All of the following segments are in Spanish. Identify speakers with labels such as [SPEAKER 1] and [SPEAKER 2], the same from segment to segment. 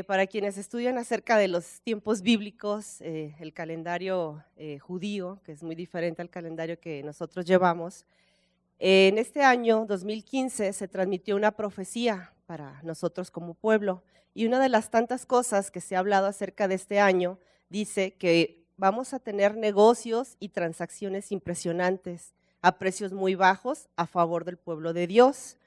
[SPEAKER 1] Para quienes estudian acerca de los tiempos bíblicos, el calendario judío, que es muy diferente al calendario que nosotros llevamos, en este año 2015 se transmitió una profecía para nosotros como pueblo, y una de las tantas cosas que se ha hablado acerca de este año dice que vamos a tener negocios y transacciones impresionantes a precios muy bajos a favor del pueblo de Dios.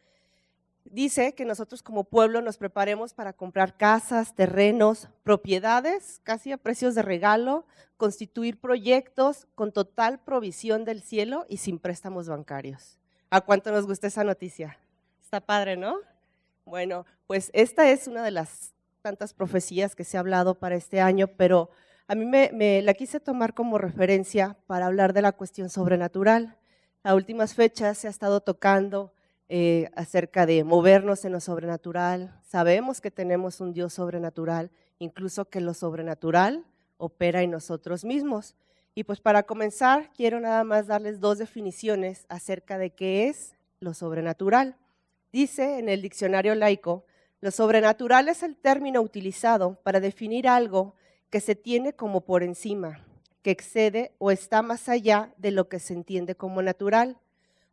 [SPEAKER 1] Dice que nosotros como pueblo nos preparemos para comprar casas, terrenos, propiedades, casi a precios de regalo, constituir proyectos con total provisión del cielo y sin préstamos bancarios. ¿A cuánto nos gusta esa noticia? Está padre, ¿no? Bueno, pues esta es una de las tantas profecías que se ha hablado para este año, pero a mí me la quise tomar como referencia para hablar de la cuestión sobrenatural. A últimas fechas se ha estado tocando acerca de movernos en lo sobrenatural. Sabemos que tenemos un Dios sobrenatural, incluso que lo sobrenatural opera en nosotros mismos. Y pues para comenzar, quiero nada más darles dos definiciones acerca de qué es lo sobrenatural. Dice en el diccionario laico, lo sobrenatural es el término utilizado para definir algo que se tiene como por encima, que excede o está más allá de lo que se entiende como natural,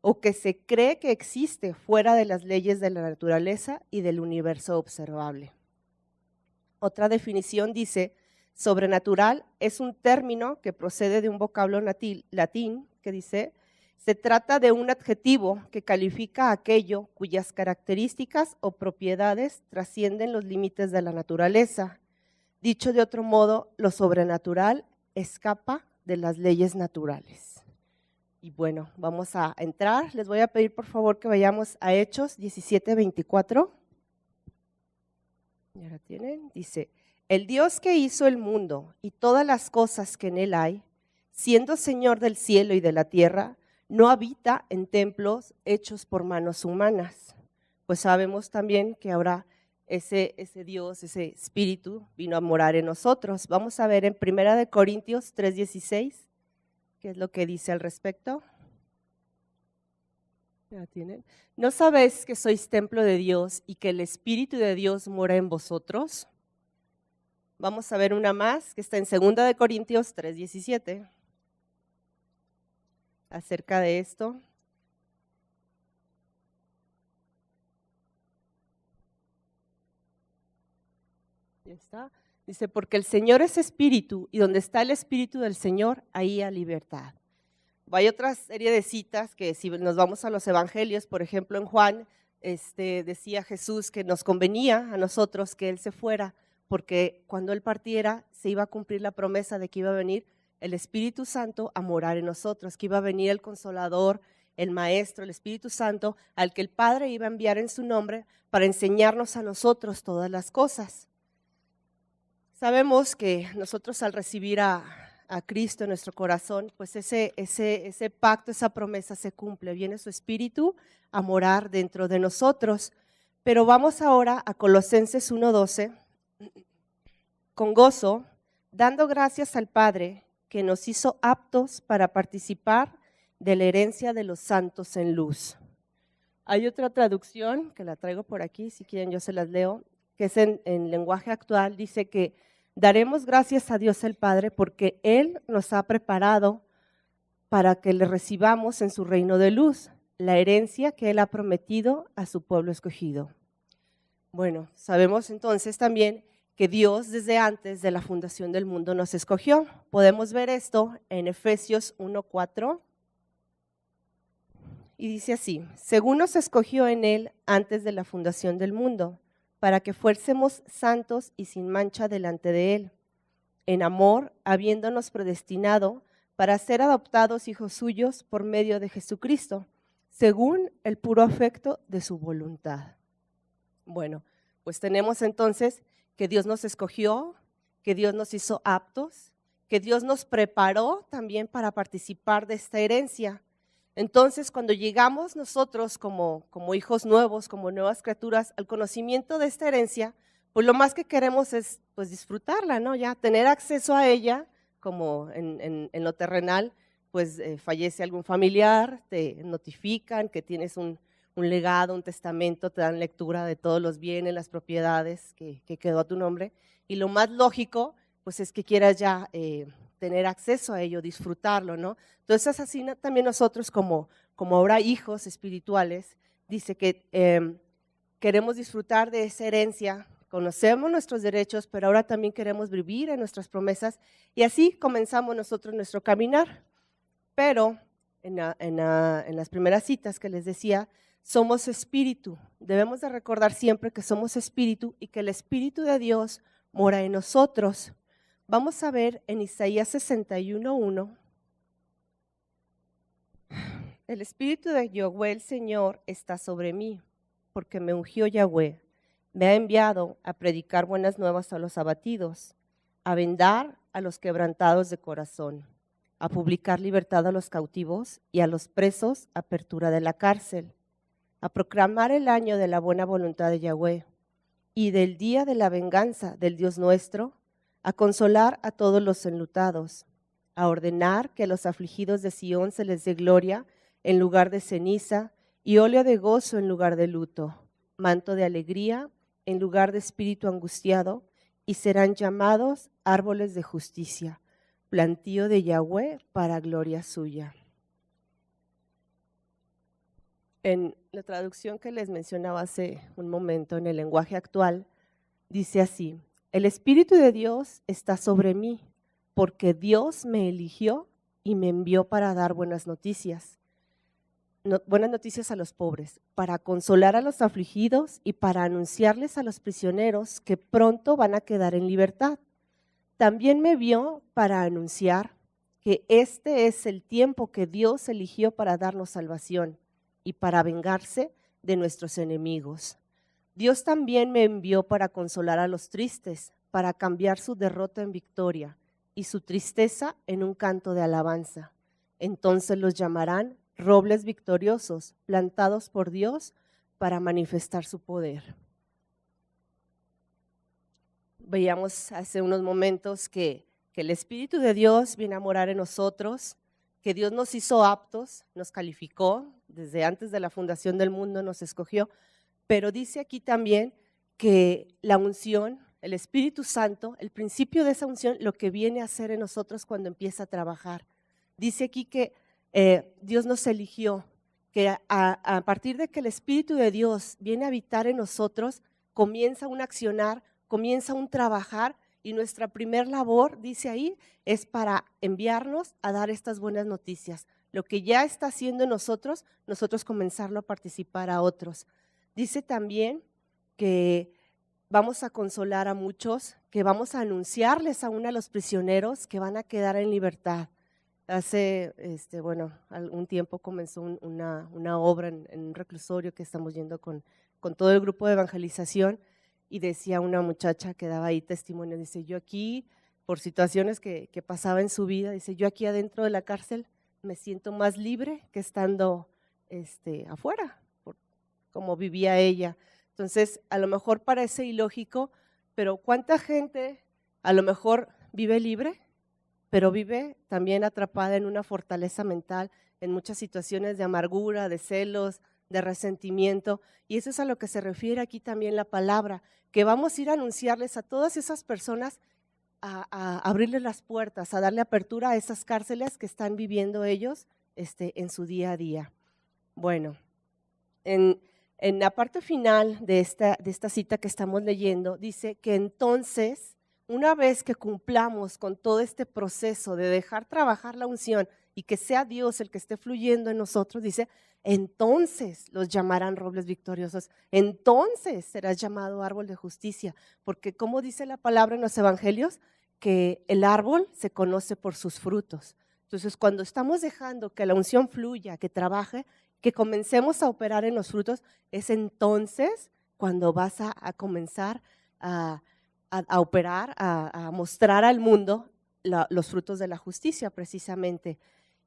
[SPEAKER 1] o que se cree que existe fuera de las leyes de la naturaleza y del universo observable. Otra definición dice, sobrenatural es un término que procede de un vocablo latín que dice, se trata de un adjetivo que califica aquello cuyas características o propiedades trascienden los límites de la naturaleza. Dicho de otro modo, lo sobrenatural escapa de las leyes naturales. Y bueno, vamos a entrar. Les voy a pedir por favor que vayamos a Hechos 17:24. Ya la tienen. Dice, el Dios que hizo el mundo y todas las cosas que en él hay, siendo Señor del cielo y de la tierra, no habita en templos hechos por manos humanas. Pues sabemos también que ahora ese Dios, ese Espíritu vino a morar en nosotros. Vamos a ver en 1 Corintios 3:16. ¿Qué es lo que dice al respecto? ¿Ya tienen? ¿No sabéis que sois templo de Dios y que el Espíritu de Dios mora en vosotros? Vamos a ver una más que está en 2 Corintios 3:17 acerca de esto. Ya está. Dice, porque el Señor es Espíritu y donde está el Espíritu del Señor, ahí hay libertad. Hay otra serie de citas que si nos vamos a los evangelios, por ejemplo en Juan, decía Jesús que nos convenía a nosotros que Él se fuera, porque cuando Él partiera se iba a cumplir la promesa de que iba a venir el Espíritu Santo a morar en nosotros, que iba a venir el Consolador, el Maestro, el Espíritu Santo, al que el Padre iba a enviar en su nombre para enseñarnos a nosotros todas las cosas. Sabemos que nosotros al recibir a Cristo en nuestro corazón, pues ese pacto, esa promesa se cumple, viene su Espíritu a morar dentro de nosotros. Pero vamos ahora a Colosenses 1:12, con gozo, dando gracias al Padre que nos hizo aptos para participar de la herencia de los santos en luz. Hay otra traducción, que la traigo por aquí, si quieren yo se las leo, que es en lenguaje actual, dice que daremos gracias a Dios el Padre porque Él nos ha preparado para que le recibamos en su reino de luz, la herencia que Él ha prometido a su pueblo escogido. Bueno, sabemos entonces también que Dios desde antes de la fundación del mundo nos escogió. Podemos ver esto en Efesios 1:4. Y dice así, según nos escogió en Él antes de la fundación del mundo, para que fuésemos santos y sin mancha delante de Él, en amor, habiéndonos predestinado para ser adoptados hijos suyos por medio de Jesucristo, según el puro afecto de su voluntad. Bueno, pues tenemos entonces que Dios nos escogió, que Dios nos hizo aptos, que Dios nos preparó también para participar de esta herencia. Entonces, cuando llegamos nosotros como hijos nuevos, como nuevas criaturas, al conocimiento de esta herencia, pues lo más que queremos es pues disfrutarla, ¿no? Ya tener acceso a ella, como en lo terrenal, pues fallece algún familiar, te notifican que tienes un un legado, un testamento, te dan lectura de todos los bienes, las propiedades que quedó a tu nombre. Y lo más lógico, pues es que quieras ya tener acceso a ello, disfrutarlo, ¿no? Entonces así también nosotros como ahora hijos espirituales, dice que queremos disfrutar de esa herencia, conocemos nuestros derechos, pero ahora también queremos vivir en nuestras promesas y así comenzamos nosotros nuestro caminar. Pero en las primeras citas que les decía, somos espíritu. Debemos de recordar siempre que somos espíritu y que el Espíritu de Dios mora en nosotros. Vamos a ver en Isaías 61:1. El Espíritu de Yahweh, el Señor, está sobre mí, porque me ungió Yahweh. Me ha enviado a predicar buenas nuevas a los abatidos, a vendar a los quebrantados de corazón, a publicar libertad a los cautivos y a los presos apertura de la cárcel, a proclamar el año de la buena voluntad de Yahweh y del día de la venganza del Dios nuestro, a consolar a todos los enlutados, a ordenar que a los afligidos de Sión se les dé gloria en lugar de ceniza y óleo de gozo en lugar de luto, manto de alegría en lugar de espíritu angustiado, y serán llamados árboles de justicia, plantío de Yahweh para gloria suya. En la traducción que les mencionaba hace un momento, en el lenguaje actual, dice así: el Espíritu de Dios está sobre mí, porque Dios me eligió y me envió para dar buenas noticias a los pobres, para consolar a los afligidos y para anunciarles a los prisioneros que pronto van a quedar en libertad. También me envió para anunciar que este es el tiempo que Dios eligió para darnos salvación y para vengarse de nuestros enemigos. Dios también me envió para consolar a los tristes, para cambiar su derrota en victoria y su tristeza en un canto de alabanza. Entonces los llamarán robles victoriosos, plantados por Dios para manifestar su poder. Veíamos hace unos momentos que el Espíritu de Dios viene a morar en nosotros, que Dios nos hizo aptos, nos calificó, desde antes de la fundación del mundo nos escogió, pero dice aquí también que la unción, el Espíritu Santo, el principio de esa unción, lo que viene a hacer en nosotros cuando empieza a trabajar. Dice aquí que Dios nos eligió, que a partir de que el Espíritu de Dios viene a habitar en nosotros, comienza un accionar, comienza un trabajar, y nuestra primer labor, dice ahí, es para enviarnos a dar estas buenas noticias. Lo que ya está haciendo en nosotros comenzarlo a participar a otros. Dice también que vamos a consolar a muchos, que vamos a anunciarles aún a los prisioneros que van a quedar en libertad. Hace, algún tiempo comenzó una obra en un reclusorio que estamos yendo con todo el grupo de evangelización, y decía una muchacha que daba ahí testimonio, dice: yo aquí, por situaciones que pasaba en su vida, dice: yo aquí adentro de la cárcel me siento más libre que estando afuera, como vivía ella. Entonces, a lo mejor parece ilógico, pero ¿cuánta gente a lo mejor vive libre, pero vive también atrapada en una fortaleza mental, en muchas situaciones de amargura, de celos, de resentimiento? Y eso es a lo que se refiere aquí también la palabra, que vamos a ir a anunciarles a todas esas personas, a abrirles las puertas, a darle apertura a esas cárceles que están viviendo ellos en su día a día. Bueno, en la parte final de esta cita que estamos leyendo, dice que entonces, una vez que cumplamos con todo este proceso de dejar trabajar la unción y que sea Dios el que esté fluyendo en nosotros, dice: entonces los llamarán robles victoriosos, entonces serás llamado árbol de justicia, porque como dice la palabra en los evangelios, que el árbol se conoce por sus frutos. Entonces, cuando estamos dejando que la unción fluya, que trabaje, que comencemos a operar en los frutos, es entonces cuando vas a comenzar a operar, a mostrar al mundo los frutos de la justicia precisamente.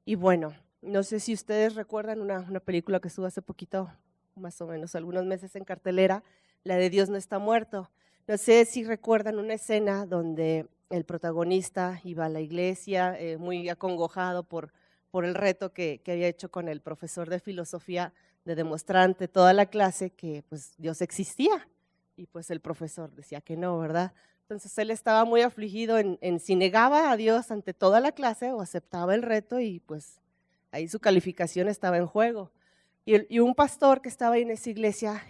[SPEAKER 1] Y bueno, no sé si ustedes recuerdan una película que estuvo hace poquito, más o menos algunos meses en cartelera, la de Dios no está muerto. No sé si recuerdan una escena donde el protagonista iba a la iglesia muy acongojado por por el reto que había hecho con el profesor de filosofía de demostrar ante toda la clase que pues Dios existía. Y pues el profesor decía que no, ¿verdad? Entonces él estaba muy afligido en si negaba a Dios ante toda la clase o aceptaba el reto, y pues ahí su calificación estaba en juego. Y un pastor que estaba ahí en esa iglesia,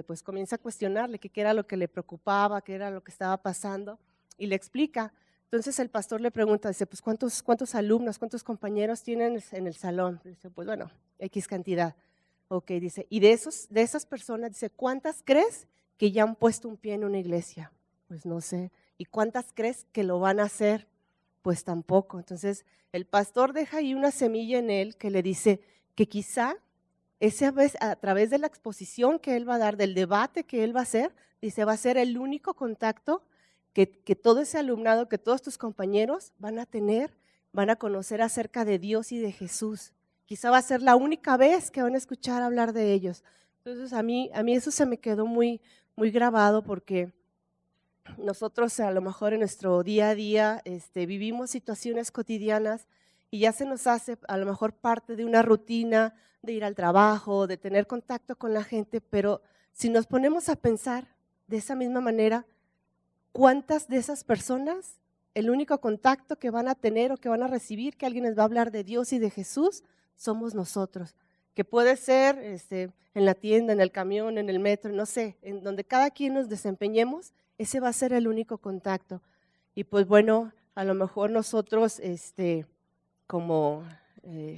[SPEAKER 1] pues comienza a cuestionarle qué era lo que le preocupaba, qué era lo que estaba pasando, y le explica. Entonces el pastor le pregunta, dice, pues ¿cuántos alumnos, cuántos compañeros tienen en el salón? Dice, pues bueno, X cantidad. Ok, dice, y de esas personas, dice, ¿cuántas crees que ya han puesto un pie en una iglesia? Pues no sé. ¿Y cuántas crees que lo van a hacer? Pues tampoco. Entonces el pastor deja ahí una semilla en él que le dice que quizá esa vez, a través de la exposición que él va a dar, del debate que él va a hacer, dice, va a ser el único contacto que todo ese alumnado, que todos tus compañeros van a tener, van a conocer acerca de Dios y de Jesús. Quizá va a ser la única vez que van a escuchar hablar de ellos. Entonces a mí eso se me quedó muy, muy grabado, porque nosotros a lo mejor en nuestro día a día vivimos situaciones cotidianas y ya se nos hace a lo mejor parte de una rutina de ir al trabajo, de tener contacto con la gente, pero si nos ponemos a pensar de esa misma manera, ¿cuántas de esas personas el único contacto que van a tener o que van a recibir, que alguien les va a hablar de Dios y de Jesús, somos nosotros? Que puede ser en la tienda, en el camión, en el metro, no sé, en donde cada quien nos desempeñemos, ese va a ser el único contacto. Y pues bueno, a lo mejor nosotros, como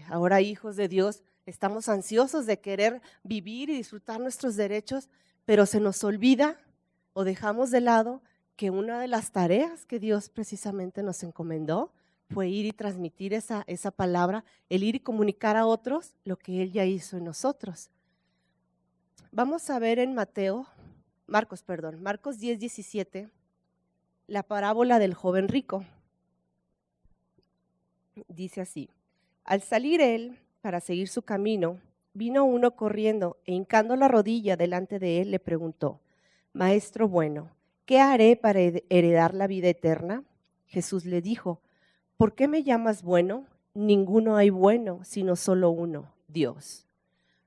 [SPEAKER 1] ahora hijos de Dios, estamos ansiosos de querer vivir y disfrutar nuestros derechos, pero se nos olvida o dejamos de lado que una de las tareas que Dios precisamente nos encomendó fue ir y transmitir esa palabra, el ir y comunicar a otros lo que Él ya hizo en nosotros. Vamos a ver en Marcos 10:17, la parábola del joven rico. Dice así: al salir él para seguir su camino, vino uno corriendo e hincando la rodilla delante de él le preguntó: Maestro bueno, ¿qué haré para heredar la vida eterna? Jesús le dijo: ¿por qué me llamas bueno? Ninguno hay bueno, sino solo uno, Dios.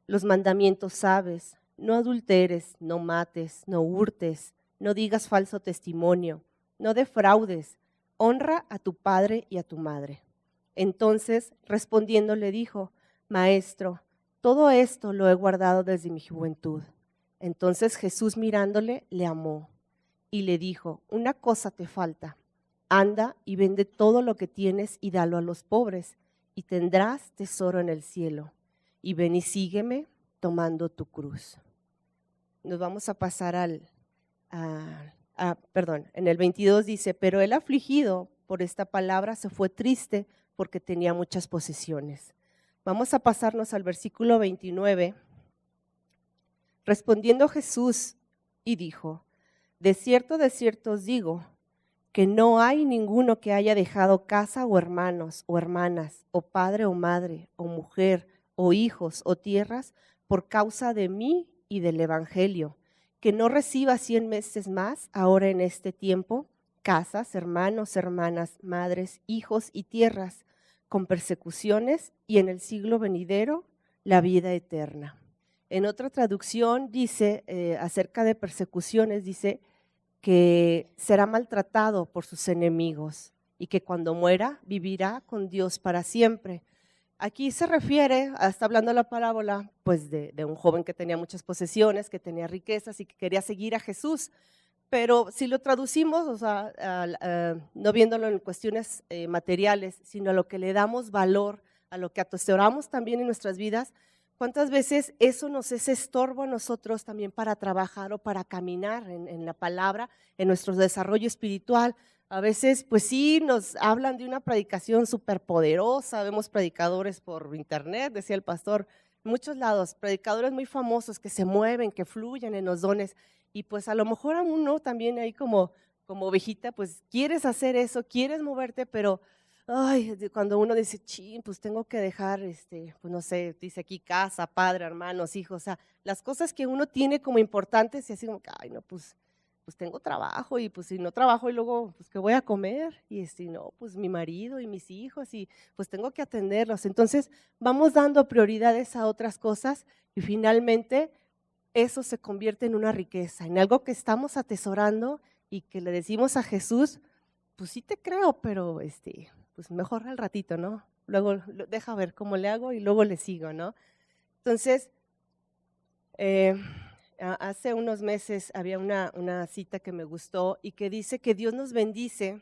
[SPEAKER 1] Los mandamientos sabes: no adulteres, no mates, no hurtes, no digas falso testimonio, no defraudes, honra a tu padre y a tu madre. Entonces, respondiendo, le dijo: Maestro, todo esto lo he guardado desde mi juventud. Entonces Jesús, mirándole, le amó y le dijo: una cosa te falta. Anda y vende todo lo que tienes y dalo a los pobres, y tendrás tesoro en el cielo. Y ven y sígueme tomando tu cruz. Nos vamos a pasar en el 22 dice: pero el afligido por esta palabra se fue triste porque tenía muchas posesiones. Vamos a pasarnos al versículo 29. Respondiendo Jesús y dijo: de cierto os digo, que no hay ninguno que haya dejado casa o hermanos o hermanas, o padre o madre, o mujer, o hijos, o tierras, por causa de mí y del evangelio, que no reciba 100 veces más ahora en este tiempo, casas, hermanos, hermanas, madres, hijos y tierras, con persecuciones, y en el siglo venidero la vida eterna. En otra traducción dice, acerca de persecuciones, dice que será maltratado por sus enemigos y que cuando muera vivirá con Dios para siempre. Aquí se refiere, está hablando la parábola, pues de un joven que tenía muchas posesiones, que tenía riquezas y que quería seguir a Jesús. Pero si lo traducimos, o sea, no viéndolo en cuestiones materiales, sino a lo que le damos valor, a lo que atesoramos también en nuestras vidas, ¿cuántas veces eso nos es estorbo a nosotros también para trabajar o para caminar en la palabra, en nuestro desarrollo espiritual? A veces, pues sí, nos hablan de una predicación súper poderosa, vemos predicadores por internet, decía el pastor, en muchos lados, predicadores muy famosos que se mueven, que fluyen en los dones, y pues a lo mejor a uno también ahí como ovejita, pues quieres hacer eso, quieres moverte, pero ay, cuando uno dice, chin, pues tengo que dejar, pues no sé, dice aquí casa, padre, hermanos, hijos, o sea, las cosas que uno tiene como importantes y así como, ay, no, pues pues tengo trabajo y pues si no trabajo y luego, pues ¿qué voy a comer? Y si no, pues mi marido y mis hijos y pues tengo que atenderlos. Entonces vamos dando prioridades a otras cosas y finalmente eso se convierte en una riqueza, en algo que estamos atesorando y que le decimos a Jesús, pues sí te creo, pero pues mejor al ratito, ¿no? Luego deja ver cómo le hago y luego le sigo, ¿no? Entonces, hace unos meses había una cita que me gustó y que dice que Dios nos bendice,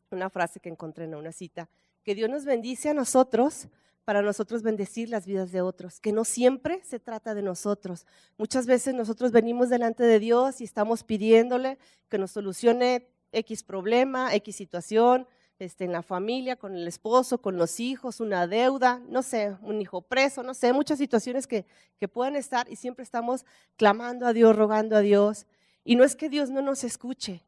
[SPEAKER 1] una frase que encontré en una cita, que Dios nos bendice a nosotros para nosotros bendecir las vidas de otros, que no siempre se trata de nosotros. Muchas veces nosotros venimos delante de Dios y estamos pidiéndole que nos solucione X problema, X situación, en la familia, con el esposo, con los hijos, una deuda, no sé, un hijo preso, no sé, muchas situaciones que pueden estar y siempre estamos clamando a Dios, rogando a Dios. Y no es que Dios no nos escuche,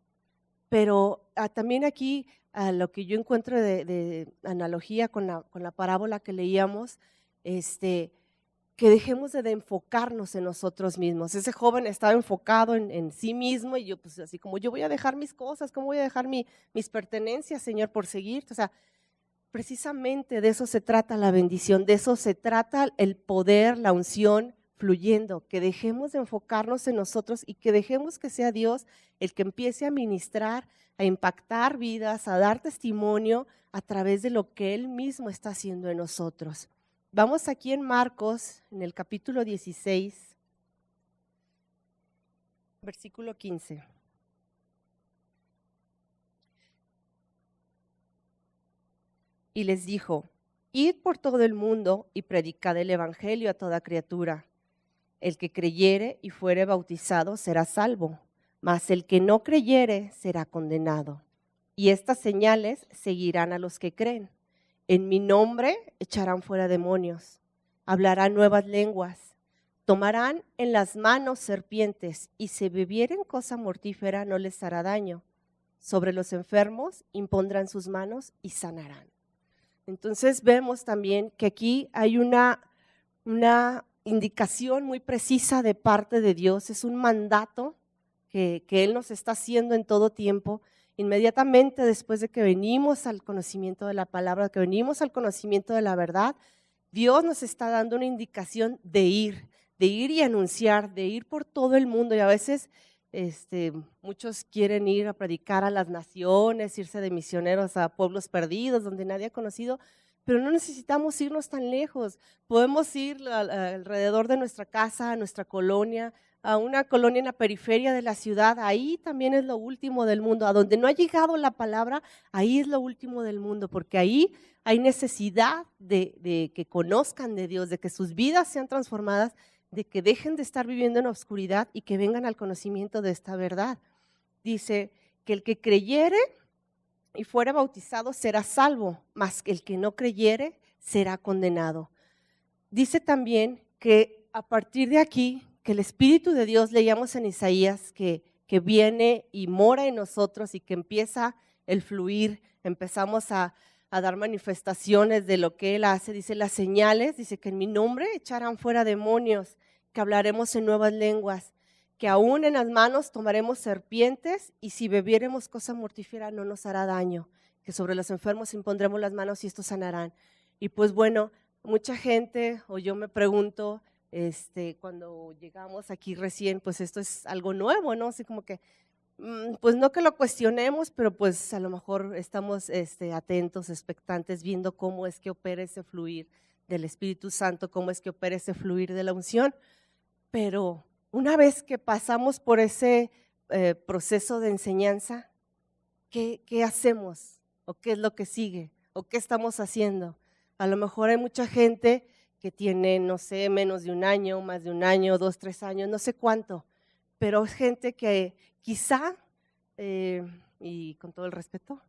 [SPEAKER 1] pero también aquí lo que yo encuentro de analogía con la parábola que leíamos, que dejemos de enfocarnos en nosotros mismos. Ese joven estaba enfocado en sí mismo y yo pues así como yo voy a dejar mis cosas, ¿cómo voy a dejar mis pertenencias, Señor, por seguirte? O sea, precisamente de eso se trata la bendición, de eso se trata el poder, la unción fluyendo, que dejemos de enfocarnos en nosotros y que dejemos que sea Dios el que empiece a ministrar, a impactar vidas, a dar testimonio a través de lo que Él mismo está haciendo en nosotros. Vamos aquí en Marcos, en el capítulo 16, versículo 15. Y les dijo, id por todo el mundo y predicad el evangelio a toda criatura. El que creyere y fuere bautizado será salvo, mas el que no creyere será condenado. Y estas señales seguirán a los que creen. En mi nombre echarán fuera demonios, hablarán nuevas lenguas, tomarán en las manos serpientes y si bebieren cosa mortífera no les hará daño. Sobre los enfermos impondrán sus manos y sanarán. Entonces vemos también que aquí hay una indicación muy precisa de parte de Dios, es un mandato que Él nos está haciendo en todo tiempo. Inmediatamente después de que venimos al conocimiento de la palabra, que venimos al conocimiento de la verdad, Dios nos está dando una indicación de ir y anunciar, de ir por todo el mundo. Y a veces muchos quieren ir a predicar a las naciones, irse de misioneros a pueblos perdidos donde nadie ha conocido, pero no necesitamos irnos tan lejos. Podemos ir alrededor de nuestra casa, a nuestra colonia, a una colonia en la periferia de la ciudad. Ahí también es lo último del mundo. A donde no ha llegado la palabra, ahí es lo último del mundo, porque ahí hay necesidad de que conozcan de Dios, de que sus vidas sean transformadas, de que dejen de estar viviendo en la oscuridad y que vengan al conocimiento de esta verdad. Dice que el que creyere y fuera bautizado será salvo, mas el que no creyere será condenado. Dice también que a partir de aquí, que el Espíritu de Dios, leíamos en Isaías, que viene y mora en nosotros y que empieza el fluir, empezamos a dar manifestaciones de lo que Él hace. Dice las señales, dice que en mi nombre echarán fuera demonios, que hablaremos en nuevas lenguas, que aún en las manos tomaremos serpientes y si bebiéremos cosa mortífera no nos hará daño, que sobre los enfermos impondremos las manos y estos sanarán. Y pues bueno, mucha gente, o yo me pregunto, cuando llegamos aquí recién, pues esto es algo nuevo, ¿no? Así como que, pues no que lo cuestionemos, pero pues a lo mejor estamos atentos, expectantes, viendo cómo es que opera ese fluir del Espíritu Santo, cómo es que opera ese fluir de la unción. Pero una vez que pasamos por ese proceso de enseñanza, ¿qué hacemos? ¿O qué es lo que sigue? ¿O qué estamos haciendo? A lo mejor hay mucha gente que tiene, no sé, menos de un año, más de un año, 2, 3 años, no sé cuánto, pero es gente que quizá, y con todo el respeto,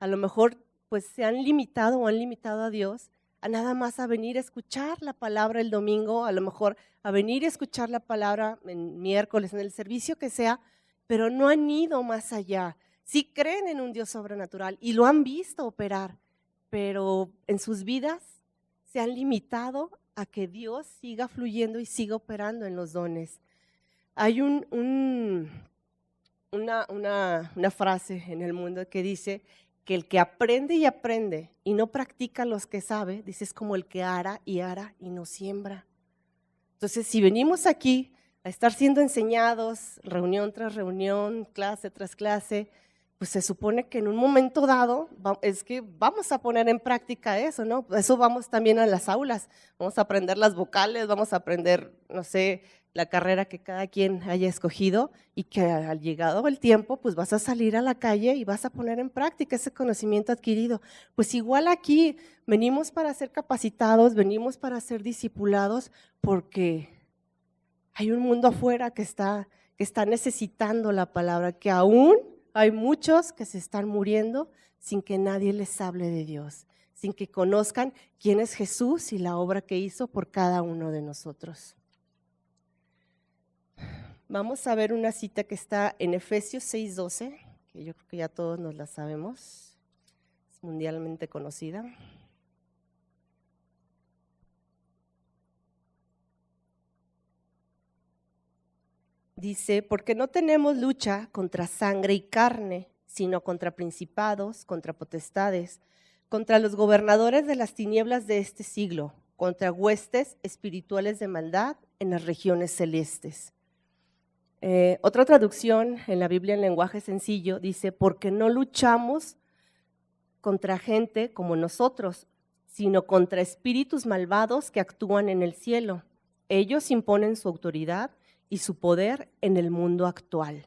[SPEAKER 1] a lo mejor pues se han limitado o han limitado a Dios a nada más a venir a escuchar la palabra el domingo, a lo mejor a venir a escuchar la palabra en miércoles, en el servicio que sea, pero no han ido más allá. Sí creen en un Dios sobrenatural y lo han visto operar, pero en sus vidas se han limitado a que Dios siga fluyendo y siga operando en los dones. Hay un una frase en el mundo que dice que el que aprende y aprende y no practica los que sabe, dice, es como el que ara y no siembra. Entonces, si venimos aquí a estar siendo enseñados, reunión tras reunión, clase tras clase, pues se supone que en un momento dado es que vamos a poner en práctica eso, ¿no? Eso vamos también a las aulas, vamos a aprender las vocales, vamos a aprender, no sé, la carrera que cada quien haya escogido y que al llegado el tiempo, pues vas a salir a la calle y vas a poner en práctica ese conocimiento adquirido. Pues igual aquí venimos para ser capacitados, venimos para ser discipulados porque hay un mundo afuera que está necesitando la palabra, que aún hay muchos que se están muriendo sin que nadie les hable de Dios, sin que conozcan quién es Jesús y la obra que hizo por cada uno de nosotros. Vamos a ver una cita que está en Efesios 6:12, que yo creo que ya todos nos la sabemos, es mundialmente conocida. Dice, porque no tenemos lucha contra sangre y carne, sino contra principados, contra potestades, contra los gobernadores de las tinieblas de este siglo, contra huestes espirituales de maldad en las regiones celestes. Otra traducción en la Biblia en lenguaje sencillo dice, porque no luchamos contra gente como nosotros, sino contra espíritus malvados que actúan en el cielo. Ellos imponen su autoridad y su poder en el mundo actual.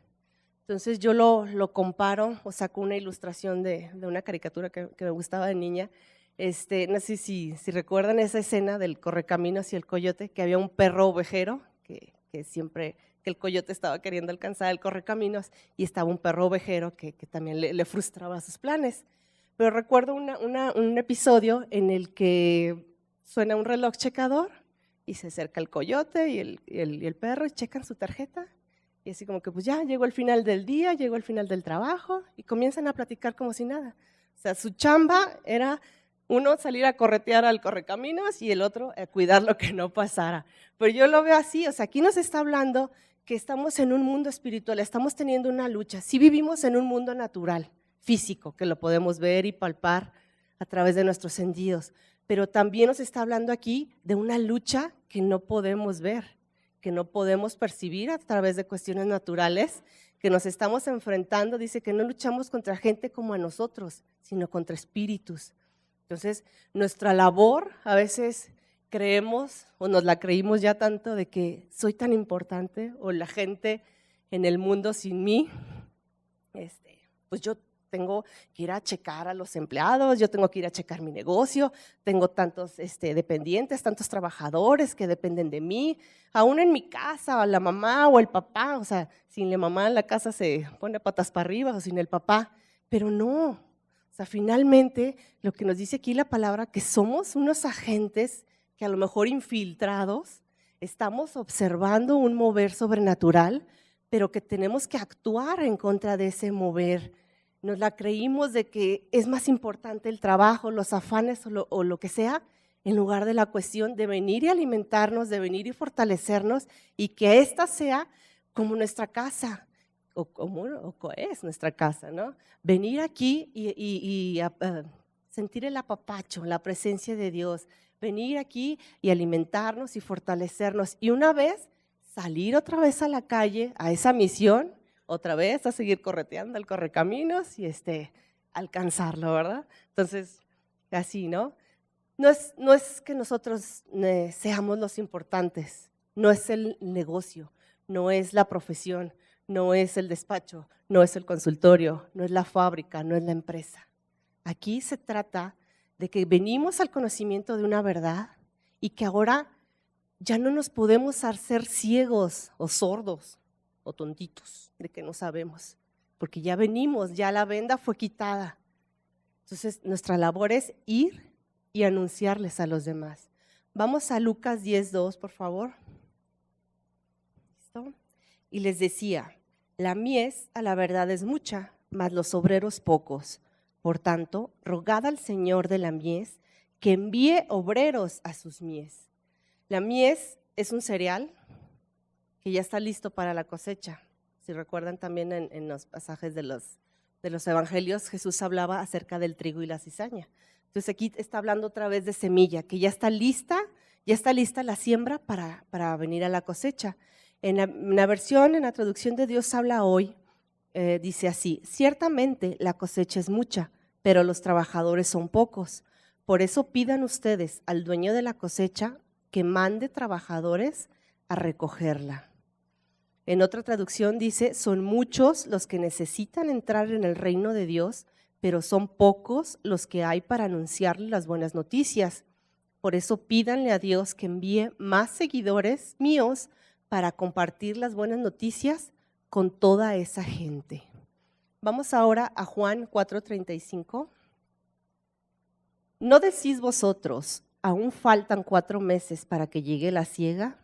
[SPEAKER 1] Entonces yo lo comparo o saco una ilustración de una caricatura que me gustaba de niña. No sé si recuerdan esa escena del correcaminos y el coyote, que había un perro ovejero que siempre que el coyote estaba queriendo alcanzar el correcaminos y estaba un perro ovejero que también le frustraba sus planes. Pero recuerdo un episodio en el que suena un reloj checador y se acerca el coyote y el perro y checan su tarjeta y así como que pues ya llegó el final del día, llegó el final del trabajo y comienzan a platicar como si nada. O sea, su chamba era uno salir a corretear al correcaminos y el otro cuidar lo que no pasara. Pero yo lo veo así, o sea, aquí nos está hablando que estamos en un mundo espiritual, estamos teniendo una lucha. Sí vivimos en un mundo natural, físico, que lo podemos ver y palpar a través de nuestros sentidos, pero también nos está hablando aquí de una lucha que no podemos ver, que no podemos percibir a través de cuestiones naturales, que nos estamos enfrentando. Dice que no luchamos contra gente como a nosotros, sino contra espíritus. Entonces, nuestra labor a veces creemos o nos la creímos ya tanto de que soy tan importante o la gente en el mundo sin mí, pues yo tengo que ir a checar a los empleados, yo tengo que ir a checar mi negocio, tengo tantos dependientes, tantos trabajadores que dependen de mí, aún en mi casa, la mamá o el papá, o sea, sin la mamá la casa se pone patas para arriba o sin el papá, pero no, o sea, finalmente lo que nos dice aquí la palabra, que somos unos agentes que a lo mejor infiltrados, estamos observando un mover sobrenatural, pero que tenemos que actuar en contra de ese mover. Nos la creímos de que es más importante el trabajo, los afanes o lo que sea, en lugar de la cuestión de venir y alimentarnos, de venir y fortalecernos y que esta sea como nuestra casa, o como es nuestra casa, ¿no? Venir aquí y sentir el apapacho, la presencia de Dios, venir aquí y alimentarnos y fortalecernos y una vez salir otra vez a la calle, a esa misión, otra vez a seguir correteando el correcaminos y alcanzarlo, ¿verdad? Entonces, así, ¿no? No es que nosotros seamos los importantes, no es el negocio, no es la profesión, no es el despacho, no es el consultorio, no es la fábrica, no es la empresa. Aquí se trata de que venimos al conocimiento de una verdad y que ahora ya no nos podemos hacer ciegos o sordos o tontitos de que no sabemos, porque ya venimos, ya la venda fue quitada. Entonces, nuestra labor es ir y anunciarles a los demás. Vamos a Lucas 10:2, por favor. ¿Listo? Y les decía, la mies a la verdad es mucha, mas los obreros pocos. Por tanto, rogad al Señor de la mies que envíe obreros a sus mies. La mies es un cereal que ya está listo para la cosecha. Si recuerdan también en los pasajes de los evangelios, Jesús hablaba acerca del trigo y la cizaña. Entonces aquí está hablando otra vez de semilla, que ya está lista la siembra para venir a la cosecha. En la traducción de Dios habla hoy, dice así: ciertamente la cosecha es mucha, pero los trabajadores son pocos. Por eso pidan ustedes al dueño de la cosecha que mande trabajadores a recogerla. En otra traducción dice: son muchos los que necesitan entrar en el reino de Dios, pero son pocos los que hay para anunciarle las buenas noticias. Por eso pídanle a Dios que envíe más seguidores míos para compartir las buenas noticias con toda esa gente. Vamos ahora a Juan 4:35. ¿No decís vosotros, aún faltan 4 meses para que llegue la siega?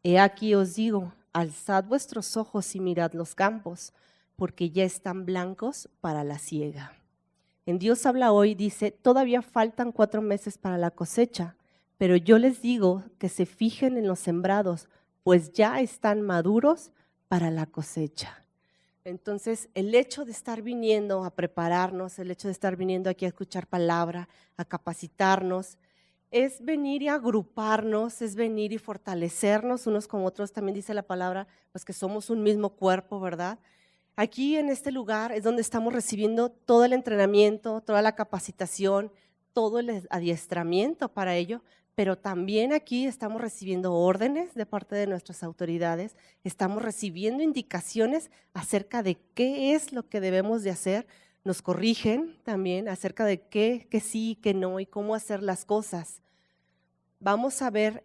[SPEAKER 1] He aquí os digo, alzad vuestros ojos y mirad los campos, porque ya están blancos para la siega. En Dios habla hoy, dice: todavía faltan 4 meses para la cosecha, pero yo les digo que se fijen en los sembrados, pues ya están maduros para la cosecha. Entonces, el hecho de estar viniendo a prepararnos, el hecho de estar viniendo aquí a escuchar palabra, a capacitarnos, es venir y agruparnos, es venir y fortalecernos unos con otros. También dice la palabra, pues que somos un mismo cuerpo, ¿verdad? Aquí en este lugar es donde estamos recibiendo todo el entrenamiento, toda la capacitación, todo el adiestramiento para ello, pero también aquí estamos recibiendo órdenes de parte de nuestras autoridades, estamos recibiendo indicaciones acerca de qué es lo que debemos de hacer, nos corrigen también acerca de qué sí, qué no y cómo hacer las cosas. Vamos a ver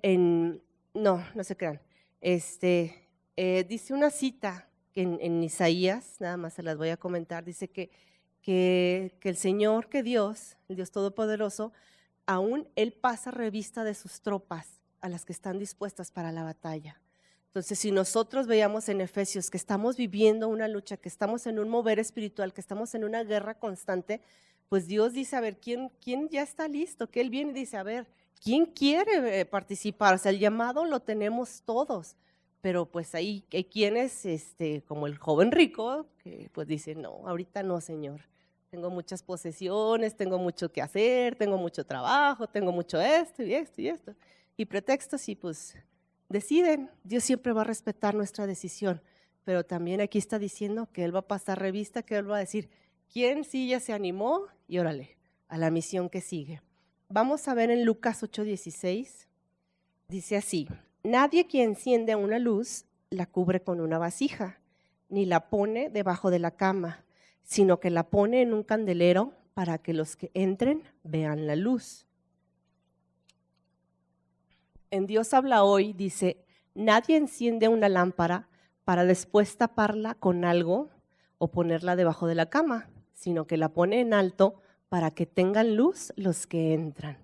[SPEAKER 1] no se crean, dice una cita que en Isaías, nada más se las voy a comentar, dice que el Señor, que Dios, el Dios Todopoderoso, aún Él pasa revista de sus tropas a las que están dispuestas para la batalla. Entonces, si nosotros veíamos en Efesios que estamos viviendo una lucha, que estamos en un mover espiritual, que estamos en una guerra constante, pues Dios dice: a ver, ¿quién ya está listo? Que Él viene y dice: a ver, ¿quién quiere participar? O sea, el llamado lo tenemos todos, pero pues hay quienes, como el joven rico, que pues dice: no, ahorita no, Señor. Tengo muchas posesiones, tengo mucho que hacer, tengo mucho trabajo, tengo mucho esto y esto y esto. Y pretextos, y pues deciden. Dios siempre va a respetar nuestra decisión, pero también aquí está diciendo que Él va a pasar revista, que Él va a decir quién sí ya se animó y órale, a la misión que sigue. Vamos a ver en Lucas 8:16, dice así: nadie que enciende una luz la cubre con una vasija, ni la pone debajo de la cama, sino que la pone en un candelero para que los que entren vean la luz. En Dios habla hoy, dice: nadie enciende una lámpara para después taparla con algo o ponerla debajo de la cama, sino que la pone en alto para que tengan luz los que entran.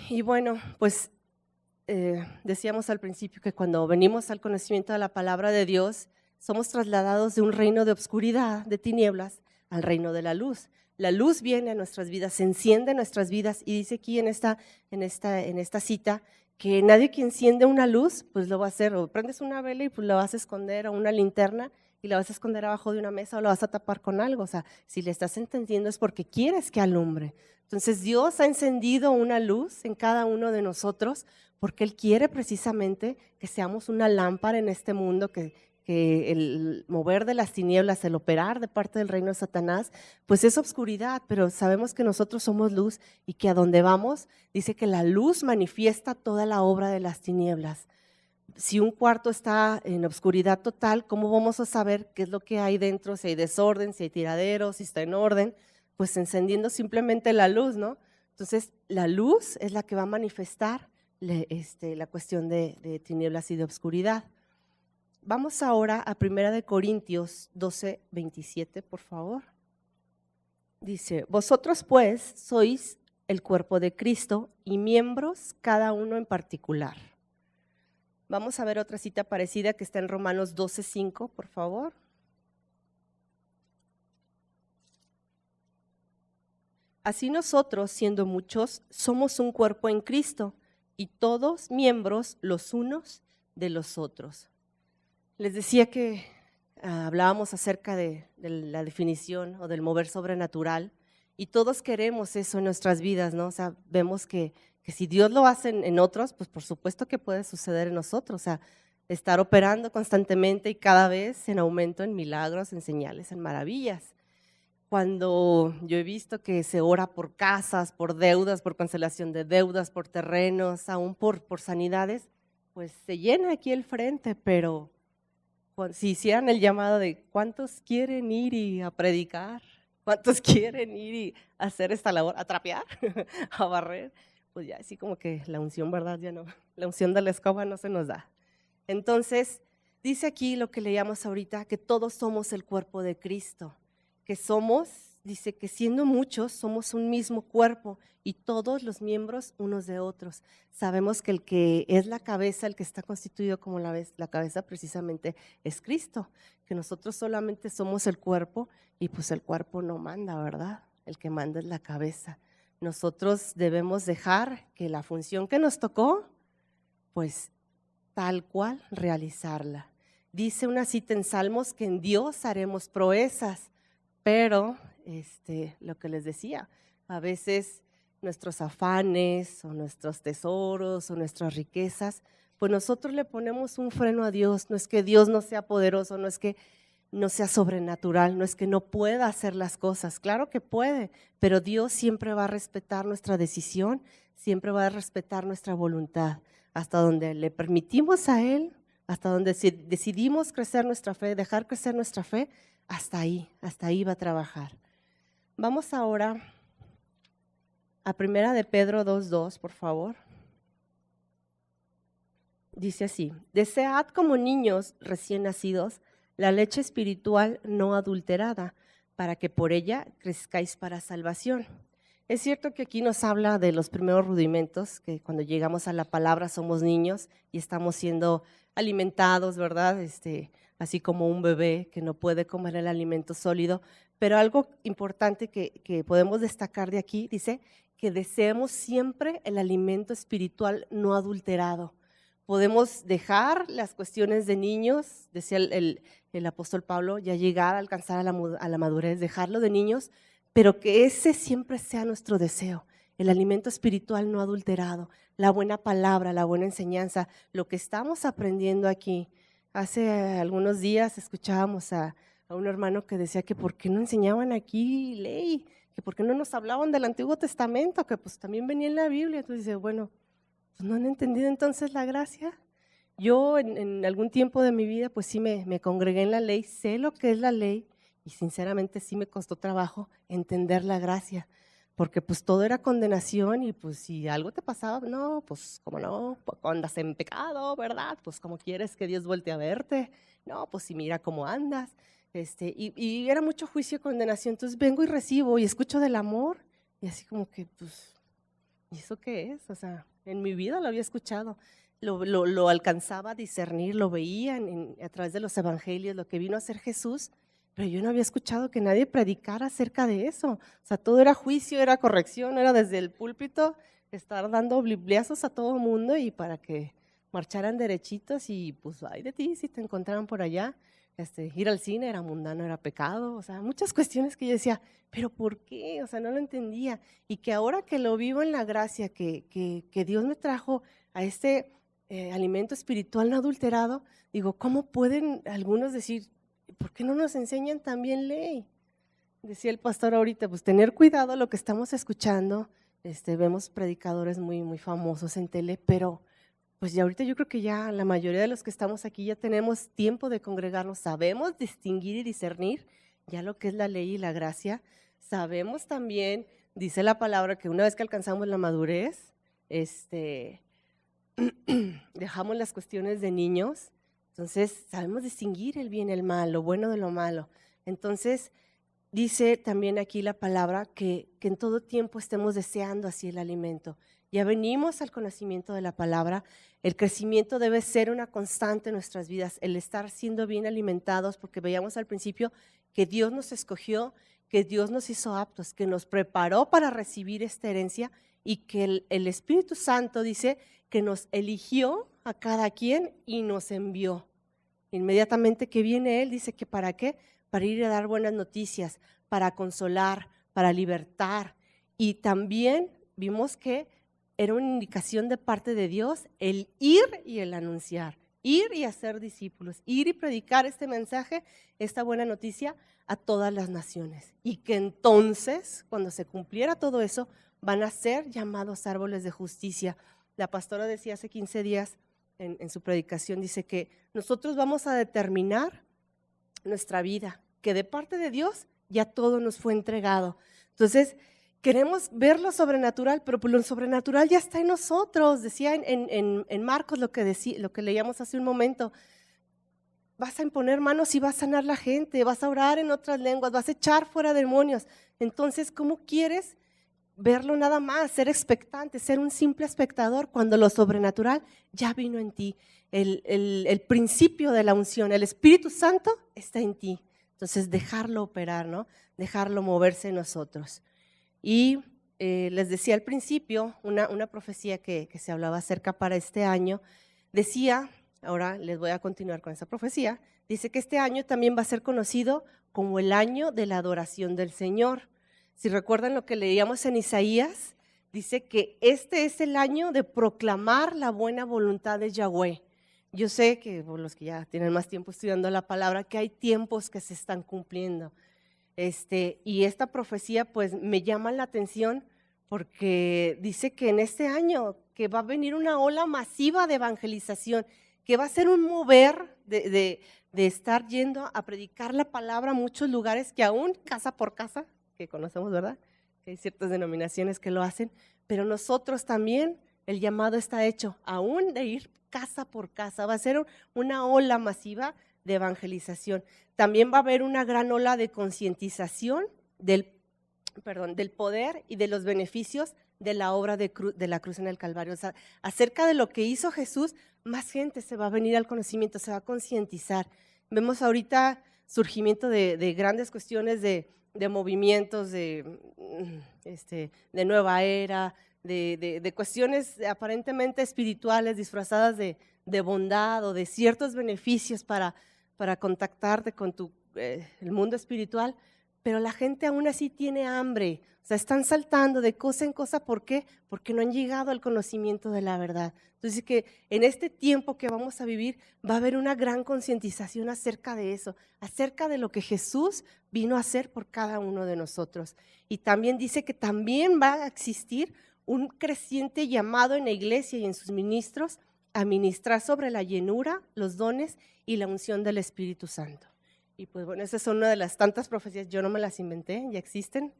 [SPEAKER 1] Y bueno, pues decíamos al principio que cuando venimos al conocimiento de la palabra de Dios, somos trasladados de un reino de obscuridad, de tinieblas, al reino de la luz. La luz viene a nuestras vidas, se enciende en nuestras vidas, y dice aquí en esta cita que nadie que enciende una luz, pues lo va a hacer, o prendes una vela y pues la vas a esconder, o una linterna y la vas a esconder abajo de una mesa, o la vas a tapar con algo. O sea, si le estás entendiendo es porque quieres que alumbre. Entonces Dios ha encendido una luz en cada uno de nosotros porque Él quiere precisamente que seamos una lámpara en este mundo, que el mover de las tinieblas, el operar de parte del reino de Satanás, pues es obscuridad, pero sabemos que nosotros somos luz y que a donde vamos, dice que la luz manifiesta toda la obra de las tinieblas. Si un cuarto está en obscuridad total, ¿cómo vamos a saber qué es lo que hay dentro? Si hay desorden, si hay tiraderos, si está en orden, pues encendiendo simplemente la luz, ¿no? Entonces, la luz es la que va a manifestar la cuestión de tinieblas y de obscuridad. Vamos ahora a 1 Corintios 12:27, por favor. Dice: vosotros pues sois el cuerpo de Cristo y miembros cada uno en particular. Vamos a ver otra cita parecida que está en Romanos 12:5, por favor. Así nosotros, siendo muchos, somos un cuerpo en Cristo y todos miembros los unos de los otros. Les decía que hablábamos acerca de la definición o del mover sobrenatural y todos queremos eso en nuestras vidas, ¿no? O sea, vemos que si Dios lo hace en otros, pues por supuesto que puede suceder en nosotros, o sea, estar operando constantemente y cada vez en aumento en milagros, en señales, en maravillas. Cuando yo he visto que se ora por casas, por deudas, por cancelación de deudas, por terrenos, aún por sanidades, pues se llena aquí el frente, pero si hicieran el llamado de ¿cuántos quieren ir y a predicar? ¿Cuántos quieren ir y hacer esta labor? ¿A trapear? ¿A barrer? Pues ya así como que la unción, ¿verdad? Ya no, la unción de la escoba no se nos da. Entonces, dice aquí lo que leíamos ahorita, que todos somos el cuerpo de Cristo, que somos, dice que siendo muchos somos un mismo cuerpo y todos los miembros unos de otros. Sabemos que el que es la cabeza, el que está constituido como la cabeza precisamente es Cristo, que nosotros solamente somos el cuerpo y pues el cuerpo no manda, ¿verdad? El que manda es la cabeza. Nosotros debemos dejar que la función que nos tocó, pues tal cual realizarla. Dice una cita en Salmos que en Dios haremos proezas, pero lo que les decía, a veces nuestros afanes o nuestros tesoros o nuestras riquezas, pues nosotros le ponemos un freno a Dios. No es que Dios no sea poderoso, no es que no sea sobrenatural, no es que no pueda hacer las cosas, claro que puede, pero Dios siempre va a respetar nuestra decisión, siempre va a respetar nuestra voluntad, hasta donde le permitimos a Él, hasta donde decidimos crecer nuestra fe, dejar crecer nuestra fe, hasta ahí va a trabajar. Vamos ahora a 1 de Pedro 2:2, por favor. Dice así: desead como niños recién nacidos la leche espiritual no adulterada, para que por ella crezcáis para salvación. Es cierto que aquí nos habla de los primeros rudimentos, que cuando llegamos a la palabra somos niños y estamos siendo alimentados, ¿verdad? Así como un bebé que no puede comer el alimento sólido. Pero algo importante que podemos destacar de aquí, dice que deseemos siempre el alimento espiritual no adulterado. Podemos dejar las cuestiones de niños, decía el apóstol Pablo, ya llegar a alcanzar a la madurez, dejarlo de niños, pero que ese siempre sea nuestro deseo, el alimento espiritual no adulterado, la buena palabra, la buena enseñanza, lo que estamos aprendiendo aquí. Hace algunos días escuchábamos a un hermano que decía que por qué no enseñaban aquí ley, que por qué no nos hablaban del Antiguo Testamento, que pues también venía en la Biblia. Entonces dice, bueno, pues no han entendido entonces la gracia. Yo en algún tiempo de mi vida pues sí me congregué en la ley, sé lo que es la ley y sinceramente sí me costó trabajo entender la gracia, porque pues todo era condenación y pues si algo te pasaba, no, pues cómo no, pues, andas en pecado, ¿verdad? Pues como quieres que Dios voltee a verte, no, pues si mira cómo andas, y era mucho juicio y condenación. Entonces vengo y recibo y escucho del amor y así como que pues, ¿y eso qué es? O sea, en mi vida lo había escuchado, lo alcanzaba a discernir, lo veía a través de los evangelios, lo que vino a hacer Jesús, pero yo no había escuchado que nadie predicara acerca de eso. O sea, todo era juicio, era corrección, era desde el púlpito estar dando bibliazos a todo mundo y para que marcharan derechitos y pues ay de ti si te encontraran por allá. Ir al cine era mundano, era pecado, o sea, muchas cuestiones que yo decía, pero ¿por qué? O sea, no lo entendía. Y que ahora que lo vivo en la gracia, que Dios me trajo a alimento espiritual no adulterado, digo, ¿cómo pueden algunos decir, ¿por qué no nos enseñan también ley? Decía el pastor ahorita, pues tener cuidado lo que estamos escuchando. Vemos predicadores muy, muy famosos en tele, pero pues ya ahorita yo creo que ya la mayoría de los que estamos aquí ya tenemos tiempo de congregarnos, sabemos distinguir y discernir ya lo que es la ley y la gracia. Sabemos también, dice la palabra, que una vez que alcanzamos la madurez, dejamos las cuestiones de niños, entonces sabemos distinguir el bien y el mal, lo bueno de lo malo. Entonces dice también aquí la palabra que en todo tiempo estemos deseando así el alimento. Ya venimos al conocimiento de la palabra, el crecimiento debe ser una constante en nuestras vidas, el estar siendo bien alimentados, porque veíamos al principio que Dios nos escogió, que Dios nos hizo aptos, que nos preparó para recibir esta herencia y que el Espíritu Santo dice que nos eligió a cada quien y nos envió. Inmediatamente que viene Él, dice que ¿para qué? Para ir a dar buenas noticias, para consolar, para libertar. Y también vimos que era una indicación de parte de Dios el ir y el anunciar, ir y hacer discípulos, ir y predicar este mensaje, esta buena noticia a todas las naciones. Y que entonces, cuando se cumpliera todo eso, van a ser llamados árboles de justicia. La pastora decía hace 15 días en su predicación, dice que nosotros vamos a determinar nuestra vida, que de parte de Dios ya todo nos fue entregado. Entonces, queremos ver lo sobrenatural, pero lo sobrenatural ya está en nosotros. Decía en Marcos lo que leíamos hace un momento. Vas a imponer manos y vas a sanar la gente, vas a orar en otras lenguas, vas a echar fuera demonios. Entonces, ¿cómo quieres verlo nada más, ser expectante, ser un simple espectador cuando lo sobrenatural ya vino en ti? El principio de la unción, el Espíritu Santo está en ti. Entonces, dejarlo operar, ¿no? Dejarlo moverse en nosotros. Y les decía al principio, una profecía que se hablaba acerca para este año, decía, ahora les voy a continuar con esa profecía, dice que este año también va a ser conocido como el año de la adoración del Señor. Si recuerdan lo que leíamos en Isaías, dice que este es el año de proclamar la buena voluntad de Yahweh. Yo sé que por los que ya tienen más tiempo estudiando la palabra, que hay tiempos que se están cumpliendo. Y esta profecía pues me llama la atención porque dice que en este año que va a venir una ola masiva de evangelización, que va a ser un mover de estar yendo a predicar la palabra a muchos lugares que aún casa por casa, que conocemos, ¿verdad? Que hay ciertas denominaciones que lo hacen, pero nosotros también, el llamado está hecho, aún de ir casa por casa, va a ser una ola masiva de evangelización. También va a haber una gran ola de concientización del poder y de los beneficios de la obra de la cruz en el Calvario. O sea, acerca de lo que hizo Jesús, más gente se va a venir al conocimiento, se va a concientizar. Vemos ahorita surgimiento de grandes cuestiones de movimientos de nueva era, de cuestiones aparentemente espirituales disfrazadas de bondad o de ciertos beneficios para contactarte con el mundo espiritual, pero la gente aún así tiene hambre. O sea, están saltando de cosa en cosa. ¿Por qué? Porque no han llegado al conocimiento de la verdad. Entonces, que en este tiempo que vamos a vivir va a haber una gran concientización acerca de eso, acerca de lo que Jesús vino a hacer por cada uno de nosotros. Y también dice que también va a existir un creciente llamado en la iglesia y en sus ministros a ministrar sobre la llenura, los dones y la unción del Espíritu Santo. Y pues bueno, esa es una de las tantas profecías, yo no me las inventé, ya existen.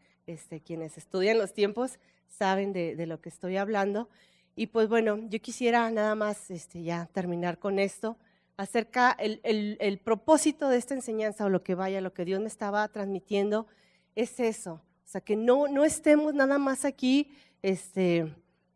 [SPEAKER 1] Quienes estudian los tiempos saben de lo que estoy hablando. Y pues bueno, yo quisiera nada más ya terminar con esto, acerca el propósito de esta enseñanza o lo que Dios me estaba transmitiendo es eso. O sea, que no estemos nada más aquí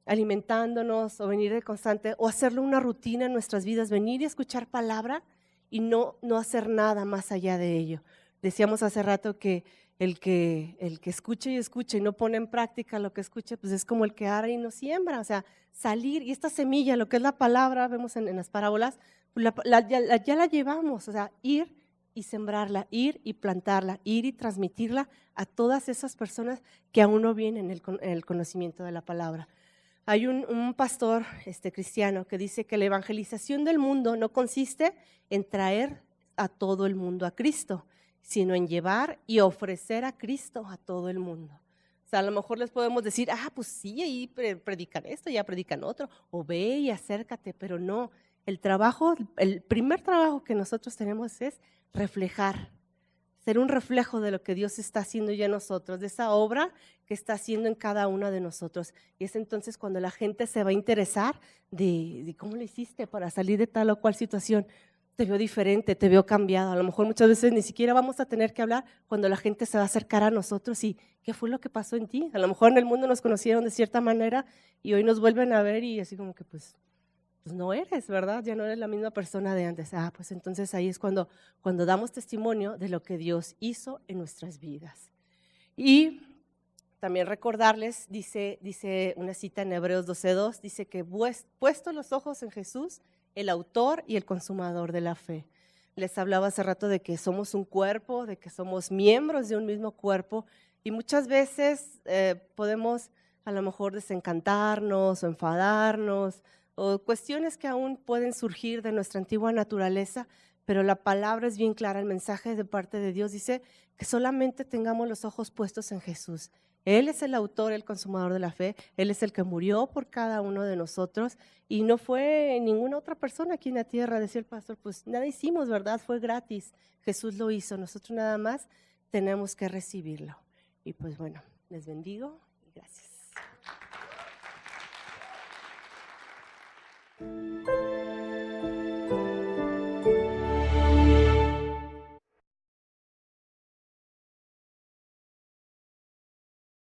[SPEAKER 1] alimentándonos o venir de constante o hacerlo una rutina en nuestras vidas, venir y escuchar palabra y no hacer nada más allá de ello. Decíamos hace rato que el que escuche y escuche y no pone en práctica lo que escuche, pues es como el que ara y no siembra. O sea, salir y esta semilla, lo que es la palabra, vemos en las parábolas, pues ya la llevamos. O sea, ir y sembrarla, ir y plantarla, ir y transmitirla a todas esas personas que aún no vienen en el conocimiento de la palabra. Hay un pastor cristiano que dice que la evangelización del mundo no consiste en traer a todo el mundo a Cristo, sino en llevar y ofrecer a Cristo a todo el mundo. O sea, a lo mejor les podemos decir, pues sí, ahí predican esto, ya predican otro, o ve y acércate, pero no. El primer trabajo que nosotros tenemos es reflejar, ser un reflejo de lo que Dios está haciendo ya en nosotros, de esa obra que está haciendo en cada uno de nosotros. Y es entonces cuando la gente se va a interesar de cómo le hiciste para salir de tal o cual situación. Te veo diferente, te veo cambiado. A lo mejor muchas veces ni siquiera vamos a tener que hablar cuando la gente se va a acercar a nosotros y ¿qué fue lo que pasó en ti? A lo mejor en el mundo nos conocieron de cierta manera y hoy nos vuelven a ver y así como que pues no eres, ¿verdad? Ya no eres la misma persona de antes. Pues entonces ahí es cuando damos testimonio de lo que Dios hizo en nuestras vidas. Y también recordarles, dice una cita en Hebreos 12:2, dice que puesto los ojos en Jesús, el autor y el consumador de la fe. Les hablaba hace rato de que somos un cuerpo, de que somos miembros de un mismo cuerpo y muchas veces podemos a lo mejor desencantarnos o enfadarnos o cuestiones que aún pueden surgir de nuestra antigua naturaleza, pero la palabra es bien clara, el mensaje de parte de Dios dice que solamente tengamos los ojos puestos en Jesús. Él es el autor, el consumador de la fe, Él es el que murió por cada uno de nosotros y no fue ninguna otra persona aquí en la tierra, decía el pastor, pues nada hicimos, ¿verdad? Fue gratis, Jesús lo hizo, nosotros nada más tenemos que recibirlo. Y pues bueno, les bendigo y gracias.